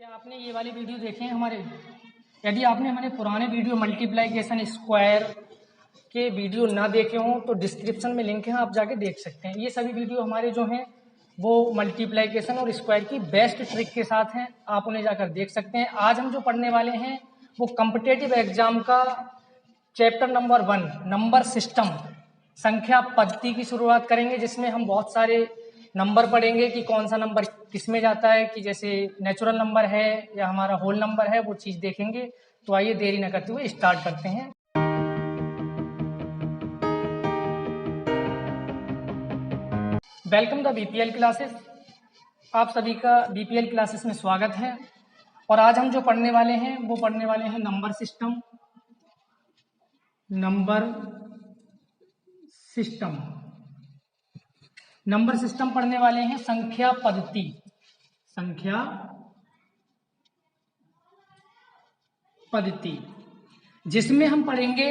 आपने ये वाली वीडियो देखे हैं हमारे, यदि आपने हमारे पुराने वीडियो मल्टीप्लाइकेशन स्क्वायर के वीडियो ना देखे हों तो डिस्क्रिप्शन में लिंक है, आप जाके देख सकते हैं। ये सभी वीडियो हमारे जो हैं वो मल्टीप्लाइकेशन और स्क्वायर की बेस्ट ट्रिक के साथ हैं, आप उन्हें जाकर देख सकते हैं। आज हम जो पढ़ने वाले हैं वो कॉम्पिटिटिव एग्जाम का चैप्टर नंबर 1 नंबर सिस्टम संख्या पद्धति की शुरुआत करेंगे, जिसमें हम बहुत सारे नंबर पढ़ेंगे कि कौन सा नंबर किस में जाता है, कि जैसे नेचुरल नंबर है या हमारा होल नंबर है, वो चीज़ देखेंगे। तो आइए देरी न करते हुए स्टार्ट करते हैं। वेलकम द बीपीएल क्लासेस, आप सभी का बीपीएल क्लासेस में स्वागत है। और आज हम जो पढ़ने वाले हैं वो पढ़ने वाले हैं नंबर सिस्टम। नंबर सिस्टम पढ़ने वाले हैं संख्या पद्धति, जिसमें हम पढ़ेंगे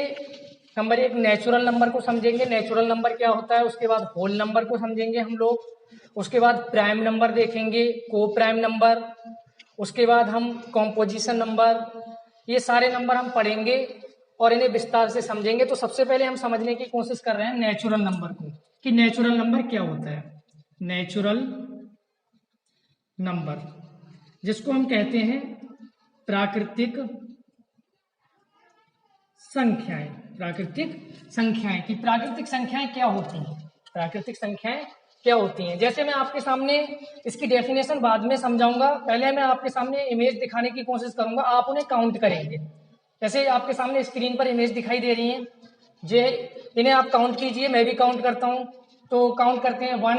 नंबर 1 नेचुरल नंबर को समझेंगे, नेचुरल नंबर क्या होता है। उसके बाद होल नंबर को समझेंगे हम लोग। उसके बाद प्राइम नंबर देखेंगे, को प्राइम नंबर। उसके बाद हम कॉम्पोजिशन नंबर, ये सारे नंबर हम पढ़ेंगे और इन्हें विस्तार से समझेंगे। तो सबसे पहले हम समझने की कोशिश कर रहे हैं नेचुरल नंबर को, कि नेचुरल नंबर क्या होता है। नेचुरल नंबर जिसको हम कहते हैं प्राकृतिक संख्याएं, कि प्राकृतिक संख्याएं क्या होती हैं। जैसे मैं आपके सामने इसकी डेफिनेशन बाद में समझाऊंगा, पहले मैं आपके सामने इमेज दिखाने की कोशिश करूंगा, आप उन्हें काउंट करेंगे। जैसे आपके सामने स्क्रीन पर इमेज दिखाई दे रही है, इन्हें आप काउंट कीजिए, मैं भी काउंट करता हूं। तो काउंट करते हैं 1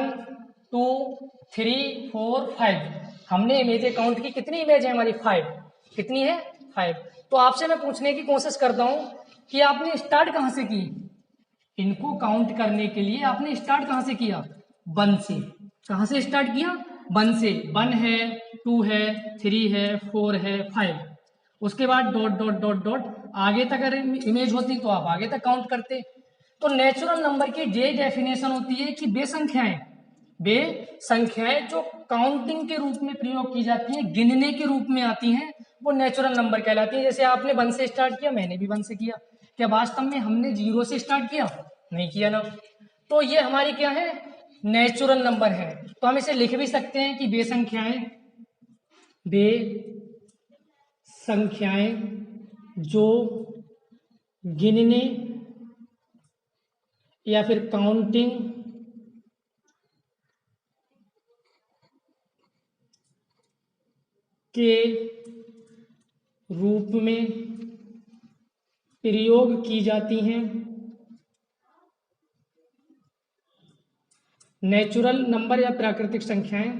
2 3 4 5। हमने इमेजें काउंट की, कितनी इमेज है हमारी? 5। कितनी है? 5। तो आपसे मैं पूछने की कोशिश करता हूं कि आपने स्टार्ट कहां से की? इनको काउंट करने के लिए आपने स्टार्ट कहां से किया? 1 से। कहां से स्टार्ट किया? 1 से। 1 है, 2 है, 3 है, 4 है, 5। उसके बाद डॉट डॉट डॉट डॉट आगे तक अगर इमेज होती तो आप आगे तक काउंट करते। तो नेचुरल नंबर की ये डेफिनेशन होती है कि वे संख्याएं जो काउंटिंग के रूप में प्रयोग की जाती हैं, गिनने के रूप में आती हैं, वो नेचुरल नंबर कहलाती है। जैसे आपने 1 से स्टार्ट किया, मैंने भी 1 से किया। क्या वास्तव में हमने 0 से स्टार्ट किया? नहीं किया ना। तो ये हमारी क्या है? नेचुरल नंबर है। तो हम इसे लिख भी सकते हैं कि वे संख्याएं जो गिनने या फिर काउंटिंग के रूप में प्रयोग की जाती हैं, नेचुरल नंबर या प्राकृतिक संख्याएं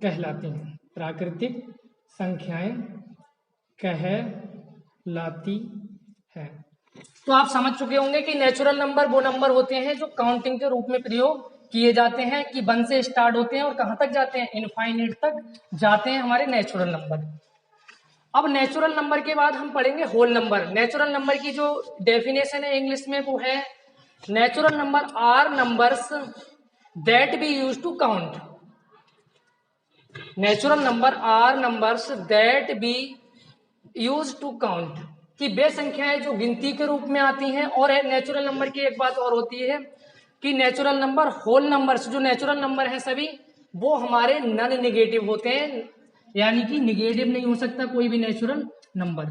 कहलाती हैं। प्राकृतिक संख्याएं कहलाती है। तो आप समझ चुके होंगे कि नेचुरल नंबर वो नंबर होते हैं जो काउंटिंग के रूप में प्रयोग किए जाते हैं, कि 1 से स्टार्ट होते हैं और कहां तक जाते हैं? इनफाइनाइट तक जाते हैं हमारे नेचुरल नंबर। अब नेचुरल नंबर के बाद हम पढ़ेंगे होल नंबर। नेचुरल नंबर की जो डेफिनेशन है इंग्लिश में वो है natural number are numbers that be used to count. Natural number are numbers that be used to count, कि वे संख्याएं जो गिनती के रूप में आती हैं। और नेचुरल नंबर की एक बात और होती है कि नेचुरल नंबर होल नंबर्स, जो नेचुरल नंबर हैं सभी, वो हमारे नॉन नेगेटिव होते हैं, यानी कि नेगेटिव नहीं हो सकता कोई भी नेचुरल नंबर।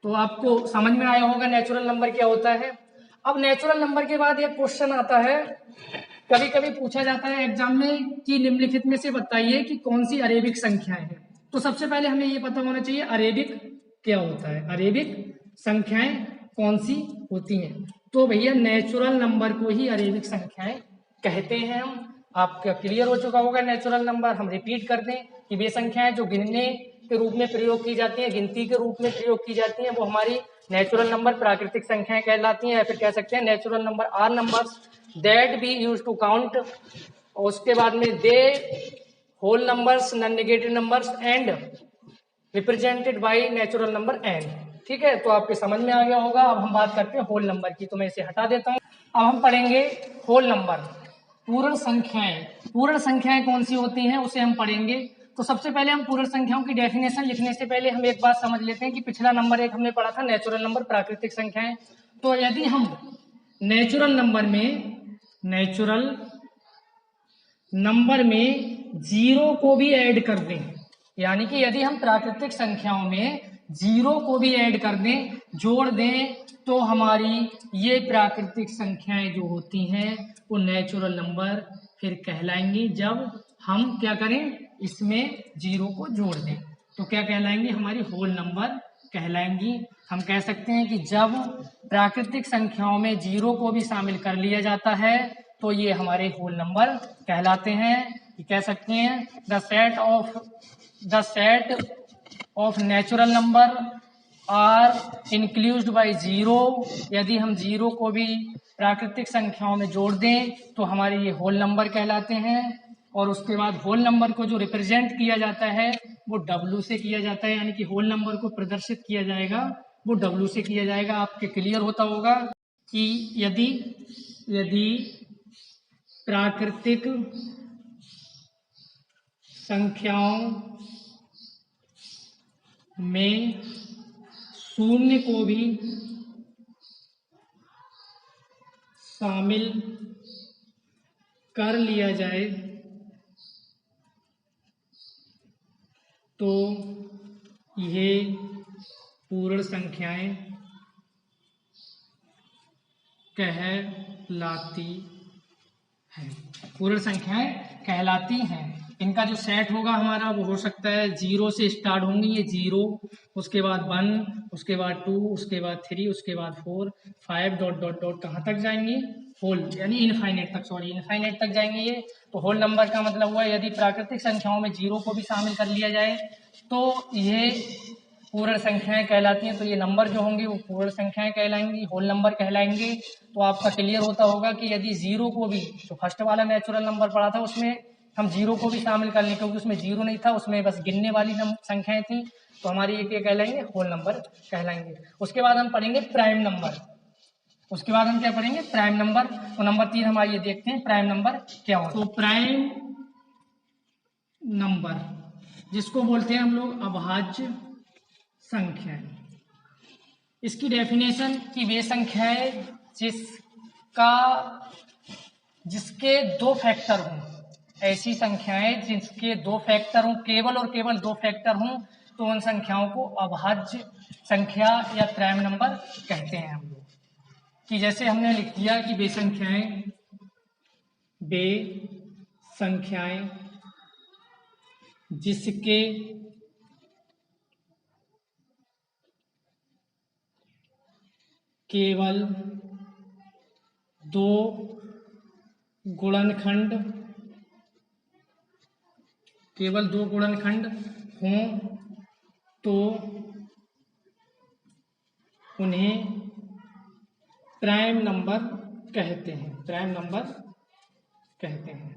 तो आपको समझ में आया होगा नेचुरल नंबर क्या होता है। अब नेचुरल नंबर के बाद एक क्वेश्चन आता है, कभी कभी पूछा जाता है एग्जाम में कि निम्नलिखित में से बताइए कि कौन सी अरेबिक संख्याएं हैं। तो सबसे पहले हमें ये पता होना चाहिए अरेबिक क्या होता है, अरेबिक संख्याएं कौन सी होती हैं। तो भैया नेचुरल नंबर को ही अरेबिक संख्याएं कहते हैं हम। आपका क्लियर हो चुका होगा नेचुरल नंबर। हम रिपीट कर दें कि वे संख्याएं जो गिनने के रूप में प्रयोग की जाती हैं, गिनती के रूप में प्रयोग की जाती हैं, वो हमारी नेचुरल नंबर प्राकृतिक संख्याएं कहलाती हैं, या फिर कह सकते हैं natural number are numbers that be used to count. उसके बाद में they whole numbers, non negative numbers and represented by natural number n. ठीक है, तो आपके समझ में आ गया होगा। अब हम बात करते हैं होल नंबर की, तो मैं इसे हटा देता हूं। अब हम पढ़ेंगे होल नंबर, पूर्ण संख्याएं। पूर्ण संख्याएं कौन सी होती हैं उसे हम पढ़ेंगे। तो सबसे पहले हम पूर्ण संख्याओं की डेफिनेशन लिखने से पहले हम एक बात समझ लेते हैं कि पिछला नंबर एक हमने पढ़ा था नेचुरल नंबर प्राकृतिक संख्याएं। तो यदि हम नेचुरल नंबर में जीरो को भी ऐड कर दें, यानी कि यदि हम प्राकृतिक संख्याओं में जीरो को भी ऐड कर दें, जोड़ दें, तो हमारी ये प्राकृतिक संख्याएं जो होती हैं वो नेचुरल नंबर फिर कहलाएंगी। जब हम क्या करें, इसमें जीरो को जोड़ दें तो क्या कहलाएंगी, हमारी होल नंबर कहलाएंगी। हम कह सकते हैं कि जब प्राकृतिक संख्याओं में जीरो को भी शामिल कर लिया जाता है तो ये हमारे होल नंबर कहलाते हैं। ये कह सकते हैं the set of natural number are included by zero. यदि हम जीरो को भी प्राकृतिक संख्याओं में जोड़ दें तो हमारे ये होल नंबर कहलाते हैं। और उसके बाद होल नंबर को जो रिप्रेजेंट किया जाता है वो डब्ल्यू से किया जाता है, यानी कि होल नंबर को प्रदर्शित किया जाएगा वो डब्ल्यू से किया जाएगा। आपके क्लियर होता होगा कि यदि प्राकृतिक संख्याओं में शून्य को भी शामिल कर लिया जाए तो यह पूर्ण संख्याएं कहलाती हैं। पूर्ण संख्याएं कहलाती हैं। इनका जो सेट होगा हमारा वो हो सकता है जीरो से स्टार्ट होंगी, ये जीरो, उसके बाद 1, उसके बाद 2, उसके बाद 3, उसके बाद 4, 5 डॉट डॉट डॉट कहाँ तक जाएंगी, होल यानी इनफाइनाइट तक जाएंगे ये। तो होल नंबर का मतलब हुआ यदि प्राकृतिक संख्याओं में जीरो को भी शामिल कर लिया जाए तो ये पूर्ण संख्याएं कहलाती हैं। तो ये नंबर जो होंगे वो पूर्ण संख्याएं कहलाएंगी, होल नंबर कहलाएंगे। तो आपका क्लियर होता होगा कि यदि जीरो को भी, जो फर्स्ट वाला नेचुरल नंबर पढ़ा था उसमें हम जीरो को भी शामिल कर लें, क्योंकि उसमें जीरो नहीं था, उसमें बस गिनने वाली संख्याएं थी, तो हमारी ये क्या कहलाएंगे, होल नंबर कहलाएंगे। उसके बाद हम पढ़ेंगे प्राइम नंबर। उसके बाद हम क्या पढ़ेंगे, प्राइम नंबर। तो नंबर 3 हम आइए देखते हैं प्राइम नंबर क्या होता है। तो प्राइम नंबर जिसको बोलते हैं हम लोग अभाज्य संख्याएं, इसकी डेफिनेशन की वे संख्याएं जिसके दो फैक्टर हों, ऐसी संख्याएं जिसके दो फैक्टर हों, केवल और केवल दो फैक्टर हों, तो उन संख्याओं को अभाज्य संख्या या प्राइम नंबर कहते हैं हम लोग। कि जैसे हमने लिख दिया कि वे संख्याएं जिसके केवल दो गुणनखंड हों तो उन्हें प्राइम नंबर कहते हैं।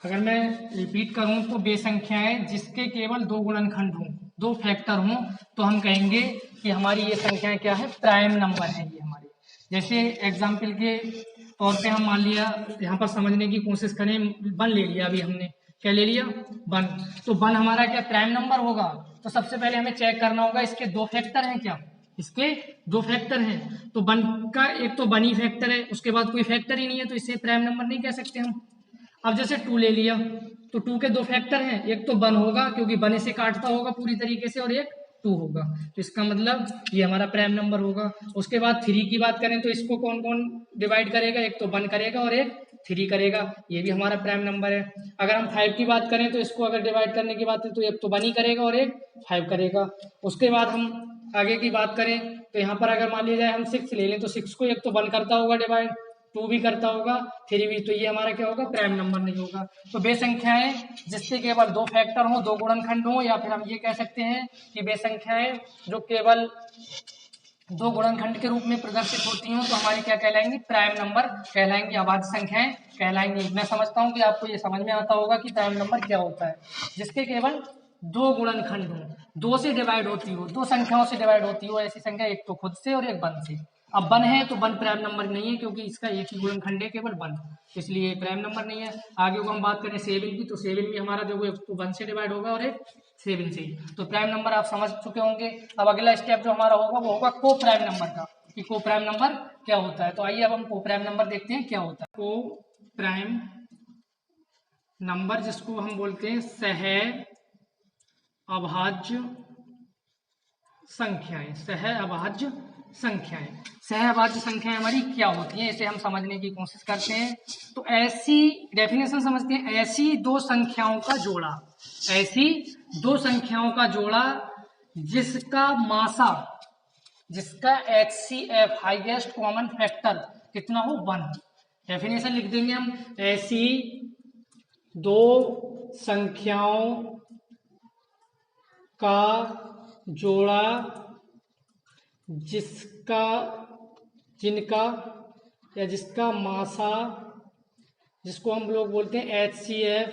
अगर मैं रिपीट करूं तो वे संख्याएं जिसके केवल दो गुणनखंड हों, दो फैक्टर हों, तो हम कहेंगे कि हमारी ये संख्याएं क्या है, प्राइम नंबर है ये हमारी। जैसे एग्जाम्पल के तौर पे हम मान लिया, यहाँ पर समझने की कोशिश करें, 1 ले लिया, अभी हमने क्या ले लिया, 1। तो 1 हमारा क्या प्राइम नंबर होगा। तो सबसे पहले हमें चेक करना होगा इसके दो फैक्टर हैं क्या, इसके दो फैक्टर हैं। तो 1 का एक तो 1 ही फैक्टर है, उसके बाद कोई फैक्टर ही नहीं है, तो इसे प्राइम नंबर नहीं कह सकते हम। अब जैसे 2 ले लिया, तो 2 के दो फैक्टर हैं, एक तो 1 होगा क्योंकि 1 से काटता होगा पूरी तरीके से, और एक 2 होगा, तो इसका मतलब ये हमारा प्राइम नंबर होगा। उसके बाद 3 की बात करें तो इसको कौन कौन डिवाइड करेगा, एक तो 1 करेगा और एक 3 करेगा, ये भी हमारा प्राइम नंबर है। अगर हम 5 की बात करें तो इसको अगर डिवाइड करने की बात है तो एक तो 1 ही करेगा और एक 5 करेगा। उसके बाद हम आगे की बात करें तो यहाँ पर अगर मान लिया जाए हम 6 ले लें, तो 6 को एक तो 1 करता होगा डिवाइड, 2 भी करता होगा, 3 भी, तो ये हमारा क्या होगा, प्राइम नंबर नहीं होगा। तो वे संख्याएं जिसके केवल दो फैक्टर हों, दो गुणनखंड हों, या फिर हम ये कह सकते हैं कि वे संख्याएं जो केवल दो गुणनखंड के रूप में प्रदर्शित होती हों, तो हमारी क्या कहलाएंगी, प्राइम नंबर कहलाएंगी, अभाज्य संख्याएं कहलाएंगी। मैं समझता हूँ कि आपको ये समझ में आता होगा कि प्राइम नंबर क्या होता है, जिसके केवल दो गुणनखंड हो, 2 से डिवाइड होती हो, दो संख्याओं से डिवाइड होती हो, ऐसी संख्या एक तो खुद से और एक 1 से। अब 1 है तो 1 प्राइम नंबर नहीं है, क्योंकि इसका एक ही गुणनखंड है केवल 1, इसलिए प्राइम नंबर नहीं है। आगे को हम बात करें 7 की, तो 7 भी हमारा जो है 1 से डिवाइड होगा और एक 7 से, तो प्राइम नंबर आप समझ चुके होंगे। अब अगला स्टेप जो हमारा होगा वो होगा को प्राइम नंबर का, कि को प्राइम नंबर क्या होता है। तो आइए अब हम को प्राइम नंबर देखते हैं क्या होता है। को प्राइम नंबर, जिसको हम बोलते हैं सह अभाज्य संख्याएं, सह अभाज्य संख्याएं। सह अभाज्य संख्याएं हमारी क्या होती हैं, इसे हम समझने की कोशिश करते हैं। तो ऐसी डेफिनेशन समझते हैं, ऐसी दो संख्याओं का जोड़ा, ऐसी दो संख्याओं का जोड़ा जिसका मासा, जिसका HCF हाईएस्ट कॉमन फैक्टर कितना हो 1। डेफिनेशन लिख देंगे हम, ऐसी दो संख्याओं का जोड़ा जिसका मासा, जिसको हम लोग बोलते हैं HCF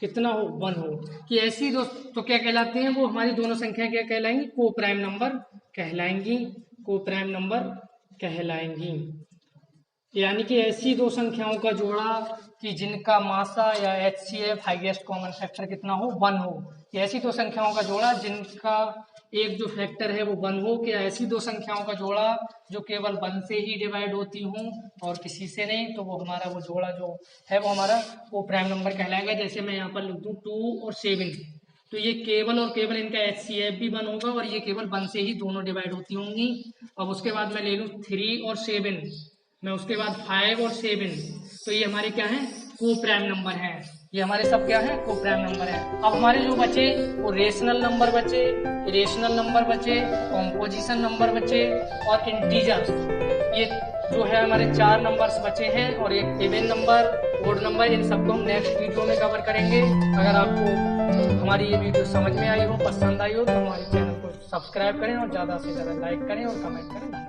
कितना हो 1 हो, कि ऐसी दो, तो क्या कहलाते हैं वो हमारी दोनों संख्या क्या कहलाएंगी, को प्राइम नंबर कहलाएंगी, को प्राइम नंबर कहलाएंगी। यानी कि ऐसी दो संख्याओं का जोड़ा कि जिनका मासा या HCF हाईएस्ट कॉमन फैक्टर कितना हो 1 हो, कि ऐसी दो संख्याओं का जोड़ा जिनका एक जो फैक्टर है वो 1 हो, कि ऐसी दो संख्याओं का जोड़ा जो केवल 1 से ही डिवाइड होती हूँ और किसी से नहीं, तो वो हमारा वो जोड़ा जो है वो हमारा वो प्राइम नंबर कहलाएगा। जैसे मैं यहाँ पर लिख दूँ 2 और 7, तो ये केवल और केवल इनका HCF भी 1 होगा और ये केवल 1 से ही दोनों डिवाइड होती होंगी। अब उसके बाद मैं ले लूँ 3 और 7, मैं उसके बाद 5 और 7, तो ये हमारे क्या है, को प्राइम नंबर है, ये हमारे सब क्या है, को प्राइम नंबर है। अब हमारे जो बचे वो रेशनल नंबर बचे, इरेशनल नंबर बचे, कॉम्पोजिशन नंबर बचे और इंटीजर्स, ये जो है हमारे 4 नंबर्स बचे हैं, और एक इवन नंबर, ओड नंबर, इन सबको हम नेक्स्ट वीडियो में कवर करेंगे। अगर आपको हमारी ये वीडियो समझ में आई हो, पसंद आई हो, तो हमारे चैनल को सब्सक्राइब करें और ज़्यादा से ज़्यादा लाइक करें और कमेंट करें।